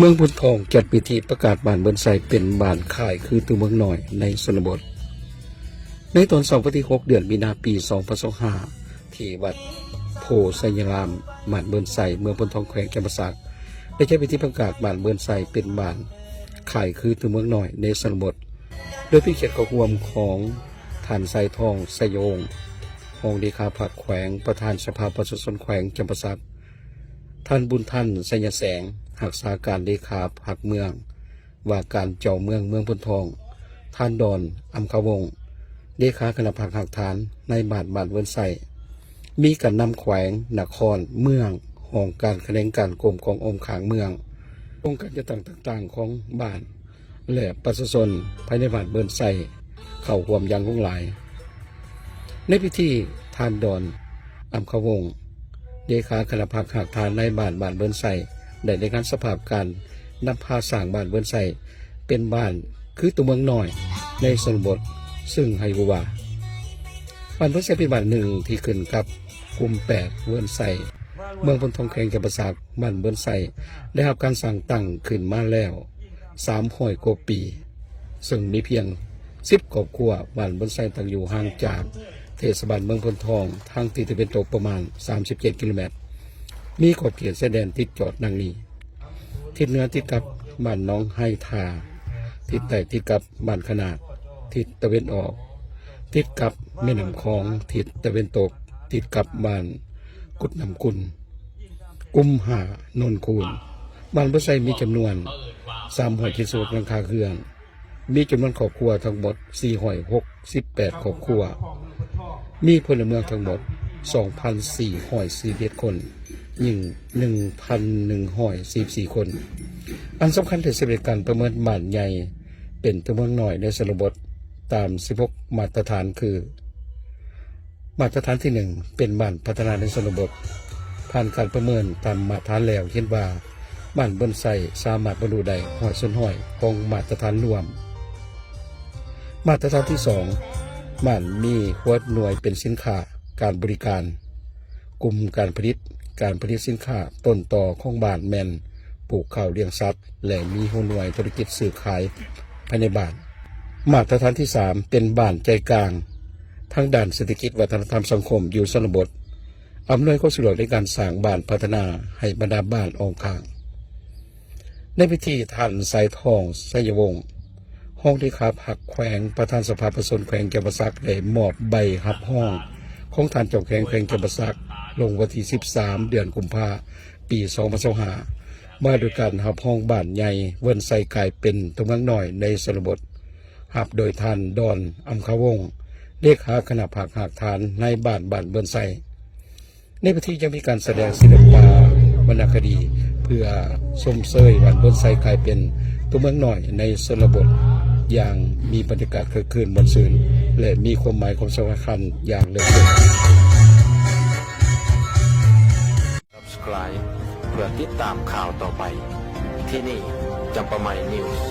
เมืองพุนทองจัดพิธีประกาศบ้านเบิ้นไซเป็นบ้านค่ายคือตัวเมืองหน่อยในชนบทในตอน2 วันที่ 6 เดือนมีนาปี 2025 ที่วัดโพไซยรามบ้านเบิ้นไซเมืองพุนทองแขวงจำปาสักได้ใช้พิธีประกาศบ้านเบิ้นไซเป็นบ้านค่ายคือตัวเมืองหน่อยในชนบทโดยพิเศษข้อความของท่านไซทองไซโยงรองเลขาผักแขวงประธานสภาประชาชนแขวงจำปาสักท่านบุญท่านไซยแสงหักษาการเลขาผักเมืองว่าการเจ้าเมืองพุนทองท่านดอนอัมขวงเลขาคณะผักหักฐานในบ้านเบิ้นไซมีการนำแขวงนครเมืองห้องการแสดงการกรมขององค์ขางเมืององค์การจะต่างๆของบ้านและประชาชนภายในบ้านเบิ้นไซเข้าร่วมอย่างหลงหลายในพิธีท่านดอนอัมขวงเลขาคณะผักหักฐานในบ้านเบิ้นไซได้ในการสภาพการนำพาสร้างบ้านเบิ้นไซเป็นบ้านคือตัวเมืองน้อยในชนบทซึ่งให้รู้ว่าบ้านเบิ้นไซเป็นบ้านหนึ่งที่ขึ้นกับกลุ่ม8เบิ้นไซเมืองพุนทองแขวงจำปาสักบ้านเบิ้นไซได้รับการสร้างตั้งขึ้นมาแล้ว300 กว่าปีซึ่งมีเพียง10 ครอบครัวบ้านเบิ้นไซตั้งอยู่ห่างจากเทศบาลเมืองพุนทองทางทิศตะวันตกประมาณ37 กิโลเมตรมีขอบเขตชายแดนติดจอดดังนี้ทิศเหนือติดกับบ้านน้องไฮทาทิศใต้ติดกับบ้านขนาดทิศตะวันออกติดกับแม่น้ำคลองทิศตะวันตกติดกับบ้านกุดน้ำกุลกุมหานนคูนบ้านเบิ้นไซมีจำนวน376หลังคาเรือนมีจำนวนครอบครัวทั้งหมด468 ครอบครัวมีพลเมืองทั้งหมด 2,441 คนหญิง 1,144 คนอันสำคัญที่สำหรับการประเมินบ้านใหญ่เป็นตัวเมืองน้อยในชนบทตาม16 มาตรฐานคือมาตรฐานที่ 1เป็นบ้านพัฒนาในชนบทผ่านการประเมินตามมาตรฐานแล้วเห็นว่าบ้านเบิ้นไซสามารถบรรลุได้100%ของมาตรฐานรวมมาตรฐานที่ 2บ้านมีหัวหน่วยเป็นสินค้าการบริการกลุ่มการผลิตสินค้าต้นต่อของบ้านแมนปลูกข้าวเลี้ยงสัตว์และมีหัวหน่วยธุรกิจสื่อขายภายในบ้านมาตรฐานที่ 3เป็นบ้านใจกลางทั้งด้านเศรษฐกิจวัฒนธรรมสังคมอยู่ชนบทอำนวยความสะดวกในการสร้างบ้านพัฒนาให้บรรดาบ้านอองข้างในพิธีท่านสายทองไสยวงศ์ห้องที่ขาผักแขวงประธานสภาประชาชนแขวงจำปาสักได้มอบใบหับห้องของท่านเจ้าแขวงจำปาสักลงวันที่13 เดือนกุมภาพันธ์ปี 2025มาโดยการหับห้องบ้านใหญ่เบิ้นไซกลายเป็นตัวเมืองน้อยในชนบทหับโดยท่านดอนอัมขวงเลขาคณะผักหักฐานในบ้านเบิ้นไซในพิธียังมีการแสดงศิลปะวรรณคดีเพื่อชมเชยบ้านเบิ้นไซกลายเป็นตัวเมืองน้อยในชนบทอย่างมีบรรยากาศคึกคืนม่วนซื่นและมีความหมายความสำคัญอย่างเหลือเกิน Subscribe เพื่อติดตามข่าวต่อไปที่นี่จำปาไมนิวส์